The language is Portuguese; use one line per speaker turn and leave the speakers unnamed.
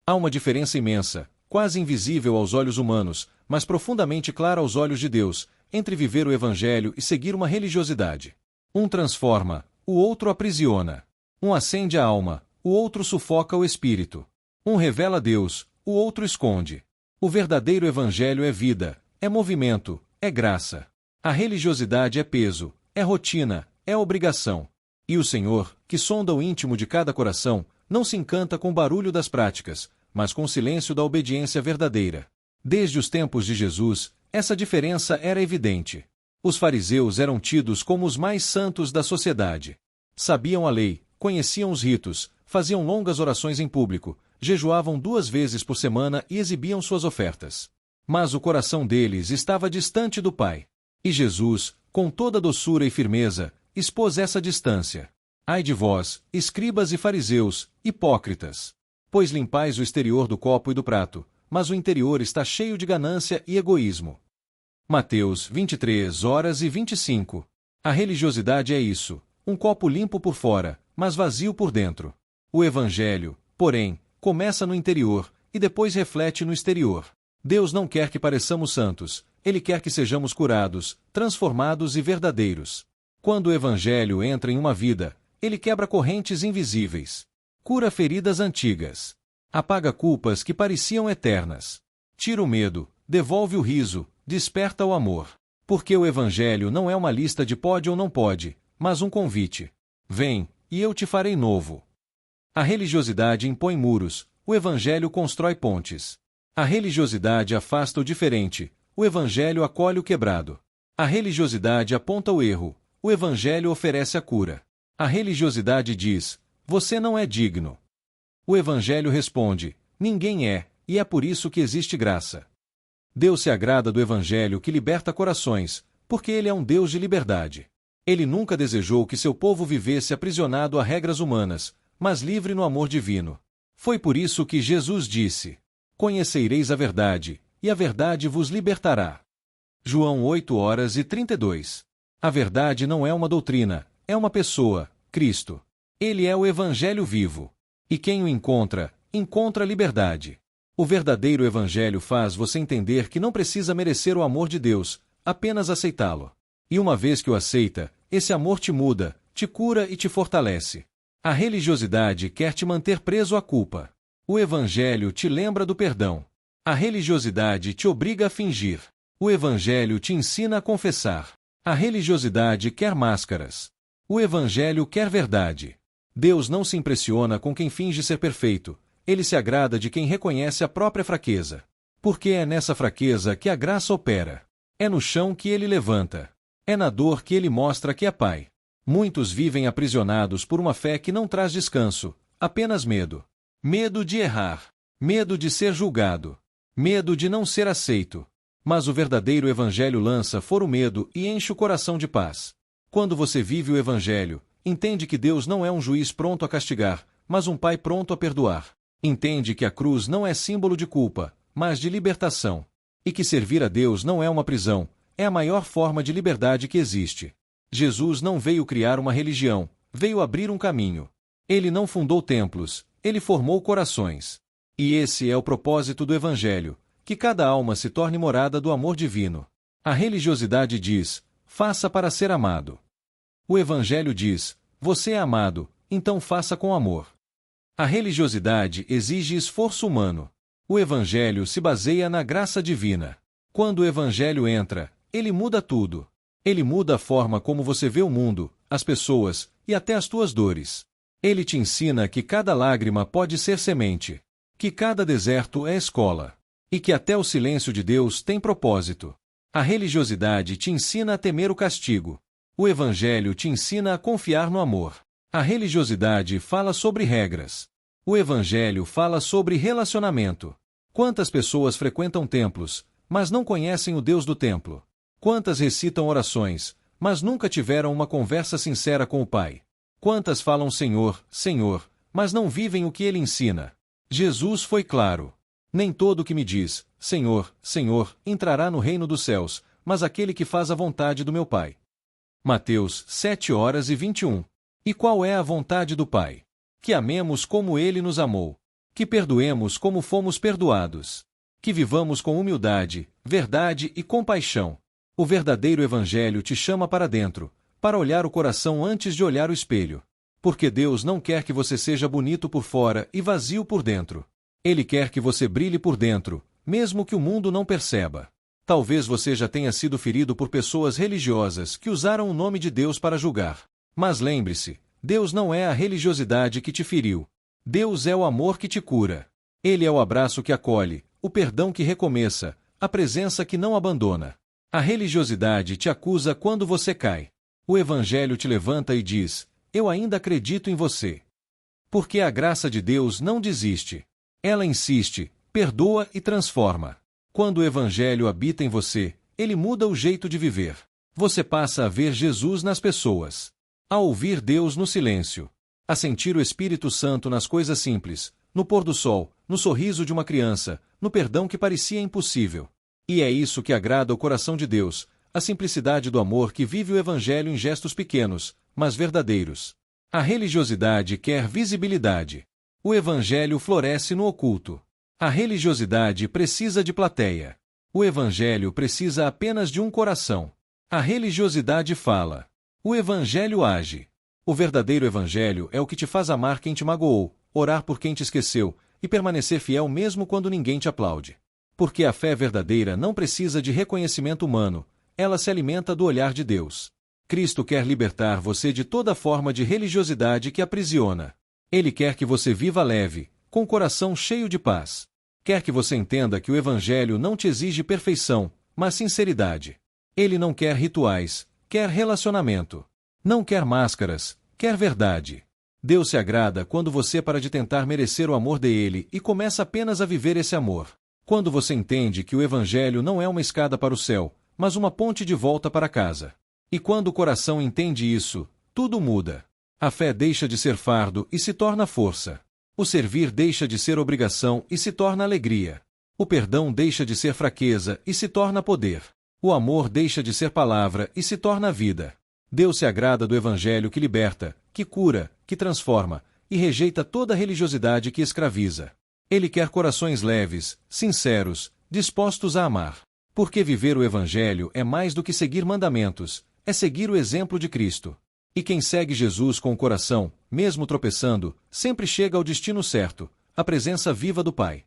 Há uma diferença imensa, quase invisível aos olhos humanos, mas profundamente clara aos olhos de Deus, entre viver o Evangelho e seguir uma religiosidade. Um transforma, o outro aprisiona. Um acende a alma, o outro sufoca o espírito. Um revela Deus, o outro esconde. O verdadeiro Evangelho é vida, é movimento, é graça. A religiosidade é peso, é rotina, é obrigação. E o Senhor, que sonda o íntimo de cada coração, não se encanta com o barulho das práticas, mas com o silêncio da obediência verdadeira. Desde os tempos de Jesus, essa diferença era evidente. Os fariseus eram tidos como os mais santos da sociedade. Sabiam a lei, conheciam os ritos, faziam longas orações em público, jejuavam 2 vezes por semana e exibiam suas ofertas. Mas o coração deles estava distante do Pai. E Jesus, com toda doçura e firmeza, expôs essa distância. Ai de vós, escribas e fariseus, hipócritas! Pois limpais o exterior do copo e do prato, mas o interior está cheio de ganância e egoísmo. Mateus 23:25. A religiosidade é isso, um copo limpo por fora, mas vazio por dentro. O Evangelho, porém, começa no interior, e depois reflete no exterior. Deus não quer que pareçamos santos, Ele quer que sejamos curados, transformados e verdadeiros. Quando o Evangelho entra em uma vida, ele quebra correntes invisíveis. Cura feridas antigas. Apaga culpas que pareciam eternas. Tira o medo, devolve o riso, desperta o amor. Porque o Evangelho não é uma lista de pode ou não pode, mas um convite. Vem, e eu te farei novo. A religiosidade impõe muros, o Evangelho constrói pontes. A religiosidade afasta o diferente, o Evangelho acolhe o quebrado. A religiosidade aponta o erro, o Evangelho oferece a cura. A religiosidade diz, você não é digno. O Evangelho responde, ninguém é, e é por isso que existe graça. Deus se agrada do Evangelho que liberta corações, porque Ele é um Deus de liberdade. Ele nunca desejou que seu povo vivesse aprisionado a regras humanas, mas livre no amor divino. Foi por isso que Jesus disse, conhecereis a verdade, e a verdade vos libertará. João 8:32. A verdade não é uma doutrina, é uma pessoa, Cristo. Ele é o Evangelho vivo. E quem o encontra, encontra liberdade. O verdadeiro Evangelho faz você entender que não precisa merecer o amor de Deus, apenas aceitá-lo. E uma vez que o aceita, esse amor te muda, te cura e te fortalece. A religiosidade quer te manter preso à culpa. O Evangelho te lembra do perdão. A religiosidade te obriga a fingir. O Evangelho te ensina a confessar. A religiosidade quer máscaras. O Evangelho quer verdade. Deus não se impressiona com quem finge ser perfeito. Ele se agrada de quem reconhece a própria fraqueza. Porque é nessa fraqueza que a graça opera. É no chão que ele levanta. É na dor que ele mostra que é Pai. Muitos vivem aprisionados por uma fé que não traz descanso, apenas medo. Medo de errar. Medo de ser julgado. Medo de não ser aceito. Mas o verdadeiro Evangelho lança fora o medo e enche o coração de paz. Quando você vive o Evangelho, entende que Deus não é um juiz pronto a castigar, mas um Pai pronto a perdoar. Entende que a cruz não é símbolo de culpa, mas de libertação. E que servir a Deus não é uma prisão, é a maior forma de liberdade que existe. Jesus não veio criar uma religião, veio abrir um caminho. Ele não fundou templos, ele formou corações. E esse é o propósito do Evangelho, que cada alma se torne morada do amor divino. A religiosidade diz, faça para ser amado. O Evangelho diz, você é amado, então faça com amor. A religiosidade exige esforço humano. O Evangelho se baseia na graça divina. Quando o Evangelho entra, ele muda tudo. Ele muda a forma como você vê o mundo, as pessoas, e até as tuas dores. Ele te ensina que cada lágrima pode ser semente, que cada deserto é escola, e que até o silêncio de Deus tem propósito. A religiosidade te ensina a temer o castigo. O Evangelho te ensina a confiar no amor. A religiosidade fala sobre regras. O Evangelho fala sobre relacionamento. Quantas pessoas frequentam templos, mas não conhecem o Deus do templo? Quantas recitam orações, mas nunca tiveram uma conversa sincera com o Pai? Quantas falam Senhor, Senhor, mas não vivem o que Ele ensina? Jesus foi claro. Nem todo o que me diz, Senhor, Senhor, entrará no reino dos céus, mas aquele que faz a vontade do meu Pai. Mateus 7:21. E qual é a vontade do Pai? Que amemos como Ele nos amou. Que perdoemos como fomos perdoados. Que vivamos com humildade, verdade e compaixão. O verdadeiro Evangelho te chama para dentro, para olhar o coração antes de olhar o espelho. Porque Deus não quer que você seja bonito por fora e vazio por dentro. Ele quer que você brilhe por dentro, mesmo que o mundo não perceba. Talvez você já tenha sido ferido por pessoas religiosas que usaram o nome de Deus para julgar. Mas lembre-se, Deus não é a religiosidade que te feriu. Deus é o amor que te cura. Ele é o abraço que acolhe, o perdão que recomeça, a presença que não abandona. A religiosidade te acusa quando você cai. O Evangelho te levanta e diz: eu ainda acredito em você. Porque a graça de Deus não desiste. Ela insiste, perdoa e transforma. Quando o Evangelho habita em você, ele muda o jeito de viver. Você passa a ver Jesus nas pessoas, a ouvir Deus no silêncio, a sentir o Espírito Santo nas coisas simples, no pôr do sol, no sorriso de uma criança, no perdão que parecia impossível. E é isso que agrada o coração de Deus, a simplicidade do amor que vive o Evangelho em gestos pequenos, mas verdadeiros. A religiosidade quer visibilidade. O Evangelho floresce no oculto. A religiosidade precisa de plateia. O Evangelho precisa apenas de um coração. A religiosidade fala. O Evangelho age. O verdadeiro Evangelho é o que te faz amar quem te magoou, orar por quem te esqueceu e permanecer fiel mesmo quando ninguém te aplaude. Porque a fé verdadeira não precisa de reconhecimento humano, ela se alimenta do olhar de Deus. Cristo quer libertar você de toda forma de religiosidade que aprisiona. Ele quer que você viva leve, com o coração cheio de paz. Quer que você entenda que o Evangelho não te exige perfeição, mas sinceridade. Ele não quer rituais, quer relacionamento. Não quer máscaras, quer verdade. Deus se agrada quando você para de tentar merecer o amor dele e começa apenas a viver esse amor. Quando você entende que o Evangelho não é uma escada para o céu, mas uma ponte de volta para casa. E quando o coração entende isso, tudo muda. A fé deixa de ser fardo e se torna força. O servir deixa de ser obrigação e se torna alegria. O perdão deixa de ser fraqueza e se torna poder. O amor deixa de ser palavra e se torna vida. Deus se agrada do Evangelho que liberta, que cura, que transforma, e rejeita toda religiosidade que escraviza. Ele quer corações leves, sinceros, dispostos a amar. Porque viver o Evangelho é mais do que seguir mandamentos, é seguir o exemplo de Cristo. E quem segue Jesus com o coração, mesmo tropeçando, sempre chega ao destino certo, a presença viva do Pai.